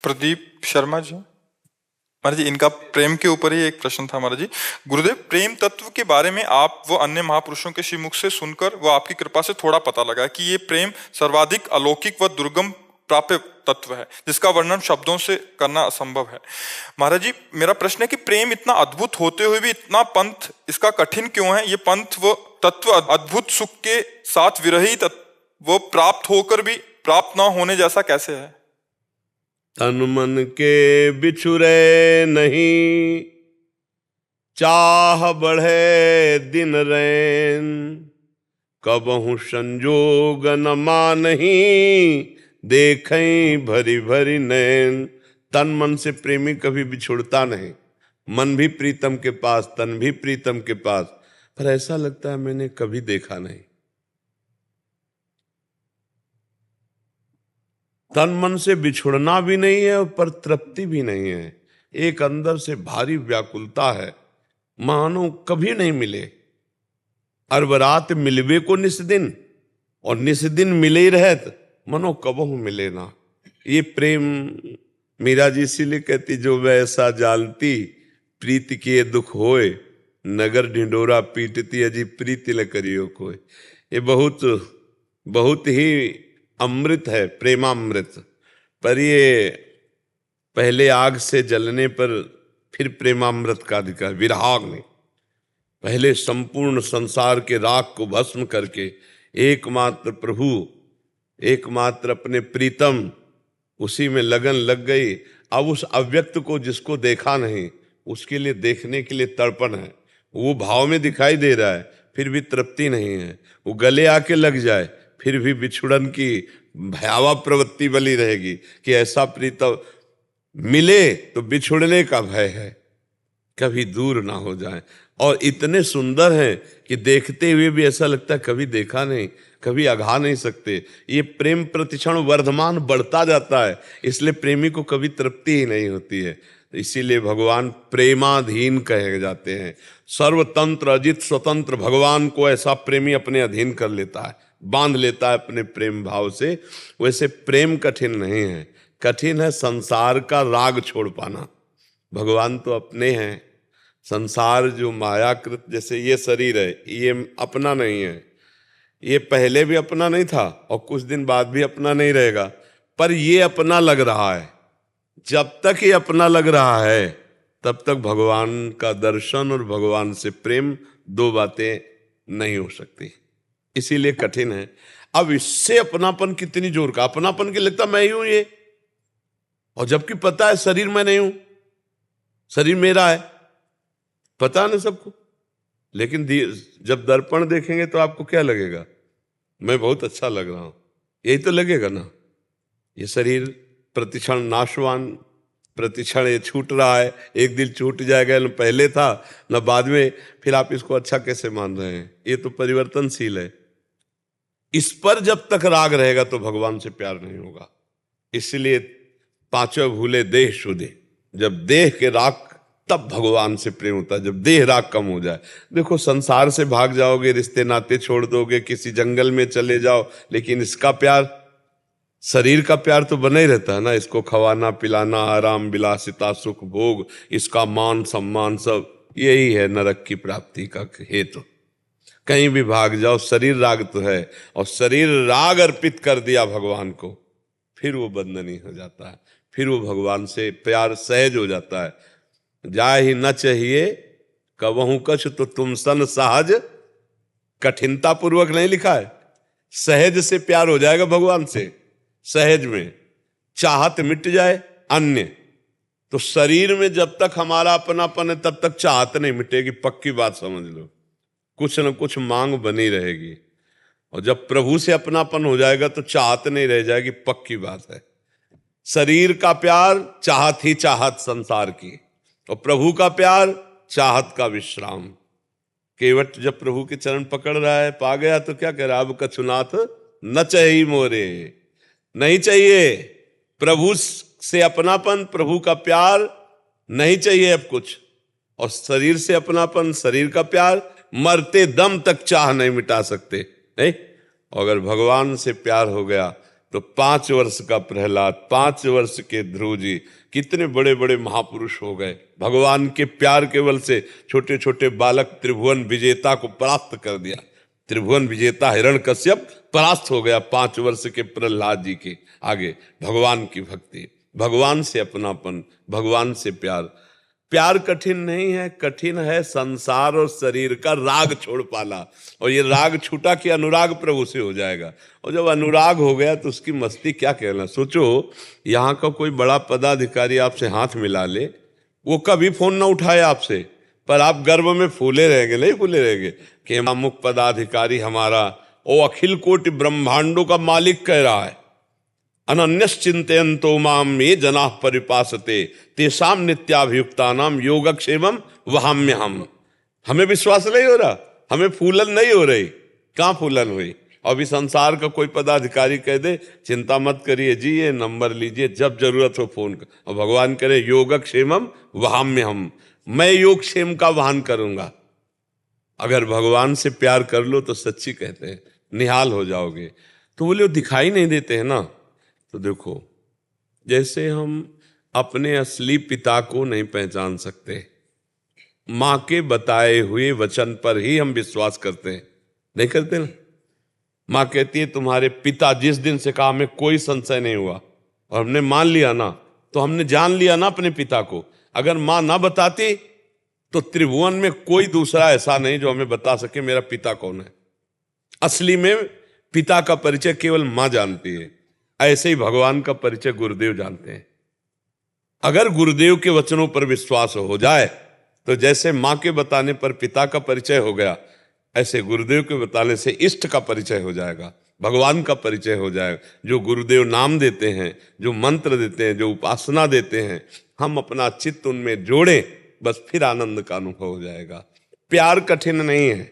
प्रदीप शर्मा जी। महाराज जी, इनका प्रेम के ऊपर ही एक प्रश्न था महाराज जी। गुरुदेव, प्रेम तत्व के बारे में आप वो अन्य महापुरुषों के श्रीमुख से सुनकर वो आपकी कृपा से थोड़ा पता लगा कि ये प्रेम सर्वाधिक अलौकिक व दुर्गम प्राप्य तत्व है, जिसका वर्णन शब्दों से करना असंभव है। महाराज जी, मेरा प्रश्न है कि प्रेम इतना अद्भुत होते हुए भी इतना पंथ इसका कठिन क्यों है? ये पंथ वो तत्व अद्भुत सुख के साथ विरही वो प्राप्त होकर भी प्राप्त ना होने जैसा कैसे है? तन मन के बिछुरे नहीं, चाह बढ़े दिन रैन, कबहु संजोग न मानही, देखें भरी भरी नैन। तन मन से प्रेमी कभी बिछुड़ता नहीं, मन भी प्रीतम के पास, तन भी प्रीतम के पास, पर ऐसा लगता है मैंने कभी देखा नहीं। तन मन से बिछुड़ना भी नहीं है पर तृप्ति भी नहीं है, एक अंदर से भारी व्याकुलता है, मानो कभी नहीं मिले। अरबरात मिलवे को निस्दिन, और निस्दिन मिले ही रहत, मनो कबहु मिले ना। ये प्रेम मीरा जी इसीलिए कहती, जो वैसा जानती प्रीति किए दुख होए, नगर ढिंडोरा पीटती अजी प्रीति ल करियो कोई। ये बहुत बहुत ही अमृत है, प्रेमामृत। पर ये पहले आग से जलने पर फिर प्रेमामृत का अधिकार, विराग में पहले संपूर्ण संसार के राग को भस्म करके एकमात्र प्रभु, एकमात्र अपने प्रीतम, उसी में लगन लग गई। अब उस अव्यक्त को जिसको देखा नहीं, उसके लिए देखने के लिए तड़पण है। वो भाव में दिखाई दे रहा है फिर भी तृप्ति नहीं है। वो गले आके लग जाए फिर भी बिछुड़न की भयावह प्रवृत्ति बनी रहेगी कि ऐसा प्रीतम मिले तो बिछुड़ने का भय है, कभी दूर ना हो जाए। और इतने सुंदर हैं कि देखते हुए भी ऐसा लगता है कभी देखा नहीं, कभी अघा नहीं सकते। ये प्रेम प्रतिक्षण वर्धमान बढ़ता जाता है, इसलिए प्रेमी को कभी तृप्ति ही नहीं होती है। इसीलिए भगवान प्रेमाधीन कहे जाते हैं। सर्वतंत्र अजित स्वतंत्र भगवान को ऐसा प्रेमी अपने अधीन कर लेता है, बांध लेता है अपने प्रेम भाव से। वैसे प्रेम कठिन नहीं है, कठिन है संसार का राग छोड़ पाना। भगवान तो अपने हैं, संसार जो मायाकृत, जैसे ये शरीर है ये अपना नहीं है, ये पहले भी अपना नहीं था और कुछ दिन बाद भी अपना नहीं रहेगा, पर ये अपना लग रहा है। जब तक ये अपना लग रहा है तब तक भगवान का दर्शन और भगवान से प्रेम दो बातें नहीं हो सकती, इसीलिए कठिन है। अब इससे अपनापन कितनी जोर का, अपनापन की लगता मैं ही हूं ये, और जबकि पता है शरीर मैं नहीं हूं, शरीर मेरा है, पता ना सबको। लेकिन जब दर्पण देखेंगे तो आपको क्या लगेगा? मैं बहुत अच्छा लग रहा हूं, यही तो लगेगा ना। ये शरीर प्रतिक्षण नाशवान, प्रतिक्षण ये छूट रहा है, एक दिन छूट जाएगा, न पहले था न बाद में, फिर आप इसको अच्छा कैसे मान रहे हैं? ये तो परिवर्तनशील है। इस पर जब तक राग रहेगा तो भगवान से प्यार नहीं होगा। इसलिए पांचों भूले देह शुद्धि, जब देह के राग तब भगवान से प्रेम होता है, जब देह राग कम हो जाए। देखो संसार से भाग जाओगे, रिश्ते नाते छोड़ दोगे, किसी जंगल में चले जाओ, लेकिन इसका प्यार, शरीर का प्यार तो बना ही रहता है ना। इसको खवाना पिलाना, आराम विलासिता सुख भोग, इसका मान सम्मान, सब यही है नरक की प्राप्ति का हेतु। कहीं भी भाग जाओ, शरीर राग तो है, और शरीर राग अर्पित कर दिया भगवान को, फिर वो बंधनी हो जाता है, फिर वो भगवान से प्यार सहज हो जाता है। जाए ही न चाहिए कबहू कछ तो तुम सन सहज, कठिनता पूर्वक नहीं लिखा है, सहज से प्यार हो जाएगा भगवान से। सहज में चाहत मिट जाए अन्य, तो शरीर में जब तक हमारा अपनापन है तब तक चाहत नहीं मिटेगी, पक्की बात समझ लो। कुछ न कुछ मांग बनी रहेगी, और जब प्रभु से अपनापन हो जाएगा तो चाहत नहीं रह जाएगी, पक्की बात है। शरीर का प्यार चाहत ही चाहत संसार की, और प्रभु का प्यार चाहत का विश्राम। केवट जब प्रभु के चरण पकड़ रहा है, पा गया, तो क्या कह रहा है? अब कछुनाथ न चाहिए मोरे, नहीं चाहिए प्रभु से अपनापन, प्रभु का प्यार नहीं चाहिए अब कुछ। और शरीर से अपनापन, शरीर का प्यार मरते दम तक चाह नहीं मिटा सकते, नहीं। अगर भगवान से प्यार हो गया तो 5 वर्ष का प्रहलाद, 5 वर्ष के ध्रुव जी, कितने बड़े बड़े महापुरुष हो गए। भगवान के प्यार के बल से छोटे छोटे बालक त्रिभुवन विजेता को परास्त कर दिया। त्रिभुवन विजेता हिरण्यकश्यप परास्त हो गया 5 वर्ष के प्रहलाद जी के आगे। भगवान की भक्ति, भगवान से अपनापन, भगवान से प्यार। प्यार कठिन नहीं है, कठिन है संसार और शरीर का राग छोड़ पाना। और ये राग छूटा कि अनुराग प्रभु से हो जाएगा। और जब अनुराग हो गया तो उसकी मस्ती क्या कहना। सोचो, यहाँ का कोई बड़ा पदाधिकारी आपसे हाथ मिला ले, वो कभी फोन ना उठाए आपसे, पर आप गर्व में फूले रहेंगे, नहीं फूले रहेंगे कि अमुक पदाधिकारी हमारा, ओ अखिल कोटि ब्रह्मांडों का मालिक कह रहा है, अनन्यश्चिन्तयन्तो माम ये जनाः परिपासते तेषाम नित्याभियुक्तानाम योगक्षेमम वहाम्यहम्। हमें विश्वास नहीं हो रहा, हमें फूलन नहीं हो रही। कहाँ फूलन हुई? अभी संसार का कोई पदाधिकारी कह दे चिंता मत करिए जी, ये नंबर लीजिए, जब जरूरत हो फोन कर। और भगवान करे योगक्षेमम वहाम्यहम्, मैं योगक्षेम का वहन करूंगा। अगर भगवान से प्यार कर लो तो सच्ची कहते हैं निहाल हो जाओगे। तो बोले वो दिखाई नहीं देते हैं ना। तो देखो, जैसे हम अपने असली पिता को नहीं पहचान सकते, माँ के बताए हुए वचन पर ही हम विश्वास करते हैं, नहीं करते ना। माँ कहती है तुम्हारे पिता, जिस दिन से कहा हमें कोई संशय नहीं हुआ और हमने मान लिया ना, तो हमने जान लिया ना अपने पिता को। अगर माँ ना बताती तो त्रिभुवन में कोई दूसरा ऐसा नहीं जो हमें बता सके मेरा पिता कौन है। असली में पिता का परिचय केवल माँ जानती है। ऐसे ही भगवान का परिचय गुरुदेव जानते हैं। अगर गुरुदेव के वचनों पर विश्वास हो जाए तो जैसे माँ के बताने पर पिता का परिचय हो गया, ऐसे गुरुदेव के बताने से इष्ट का परिचय हो जाएगा, भगवान का परिचय हो जाएगा। जो गुरुदेव नाम देते हैं, जो मंत्र देते हैं, जो उपासना देते हैं, हम अपना चित्त उनमें जोड़ें, बस फिर आनंद का अनुभव हो जाएगा। प्यार कठिन नहीं है,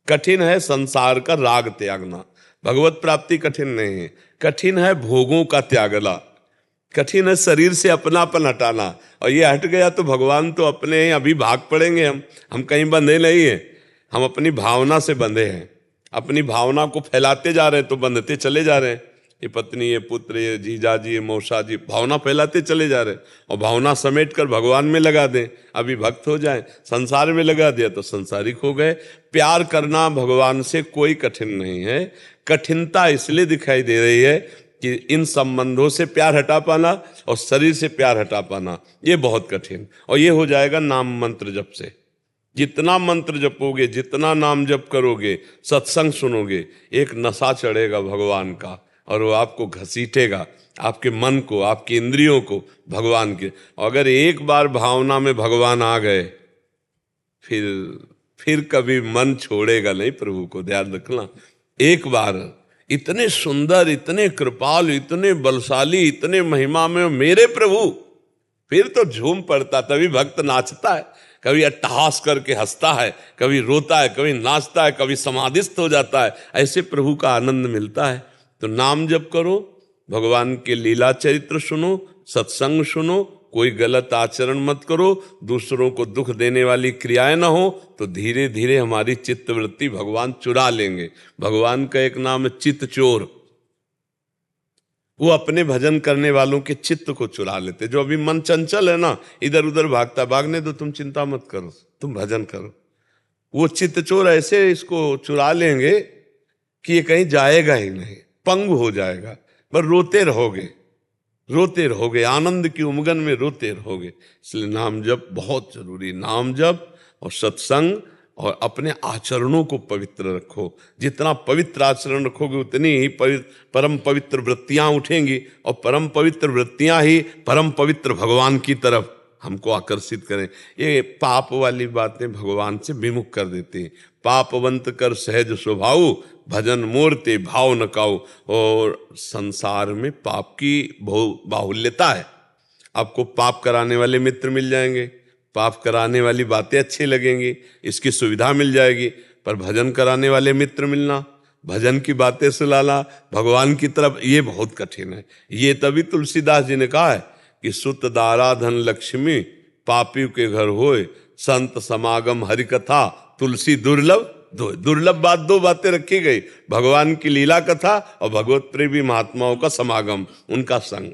कठिन है संसार का राग त्यागना। भगवत प्राप्ति कठिन नहीं है, कठिन है भोगों का त्यागना, कठिन है शरीर से अपनापन हटाना। और ये हट गया तो भगवान तो अपने हैं, अभी भाग पड़ेंगे हम कहीं बंधे नहीं हैं, हम अपनी भावना से बंधे हैं। अपनी भावना को फैलाते जा रहे हैं तो बंधते चले जा रहे हैं। ये पत्नी, ये पुत्र, ये जीजा जी, ये मौसा जी, भावना फैलाते चले जा रहे हैं। और भावना समेट कर भगवान में लगा दें, अभी भक्त हो जाएं। संसार में लगा दिया तो संसारिक हो गए। प्यार करना भगवान से कोई कठिन नहीं है। कठिनता इसलिए दिखाई दे रही है कि इन संबंधों से प्यार हटा पाना और शरीर से प्यार हटा पाना, ये बहुत कठिन। और ये हो जाएगा नाम मंत्र जप से। जितना मंत्र जपोगे, जितना नाम जप करोगे, सत्संग सुनोगे, एक नशा चढ़ेगा भगवान का और वो आपको घसीटेगा, आपके मन को, आपकी इंद्रियों को भगवान के। अगर एक बार भावना में भगवान आ गए फिर कभी मन छोड़ेगा नहीं प्रभु को, ध्यान रखना। एक बार इतने सुंदर, इतने कृपाल, इतने बलशाली, इतने महिमा में मेरे प्रभु, फिर तो झूम पड़ता। तभी भक्त नाचता है, कभी अट्टहास करके हंसता है, कभी रोता है, कभी नाचता है, कभी समाधिस्थ हो जाता है। ऐसे प्रभु का आनंद मिलता है। तो नाम जप करो, भगवान के लीला चरित्र सुनो, सत्संग सुनो, कोई गलत आचरण मत करो, दूसरों को दुख देने वाली क्रियाएं ना हो, तो धीरे धीरे हमारी चित्तवृत्ति भगवान चुरा लेंगे। भगवान का एक नाम है चित्त चोर। वो अपने भजन करने वालों के चित्त को चुरा लेते। जो अभी मन चंचल है ना, इधर उधर भागता, भागने दो, तुम चिंता मत करो, तुम भजन करो। वो चित्त चोर ऐसे इसको चुरा लेंगे कि ये कहीं जाएगा ही नहीं, पंगु हो जाएगा। पर रोते रहोगे, रोते रहोगे, आनंद की उमगन में रोते रहोगे। इसलिए नाम जप बहुत जरूरी। नाम जप और सत्संग और अपने आचरणों को पवित्र रखो। जितना पवित्र आचरण रखोगे उतनी ही परम पवित्र वृत्तियां उठेंगी, और परम पवित्र वृत्तियां ही परम पवित्र भगवान की तरफ हमको आकर्षित करें। ये पाप वाली बातें भगवान से विमुख कर देती हैं। पापवंत कर सहज स्वभाव, भजन मोरते भाव न काऊ। और संसार में पाप की बाहुल्यता है। आपको पाप कराने वाले मित्र मिल जाएंगे, पाप कराने वाली बातें अच्छी लगेंगी, इसकी सुविधा मिल जाएगी। पर भजन कराने वाले मित्र मिलना, भजन की बातें सुनाना भगवान की तरफ, ये बहुत कठिन है। ये तभी तुलसीदास जी ने कहा है कि सुत दारा धन लक्ष्मी, पापियों के घर होए, संत समागम हरि कथा, तुलसी दुर्लभ दुर्लभ बात, दो बातें रखी गई, भगवान की लीला कथा और भगवत प्रेमी महात्माओं का समागम, उनका संग।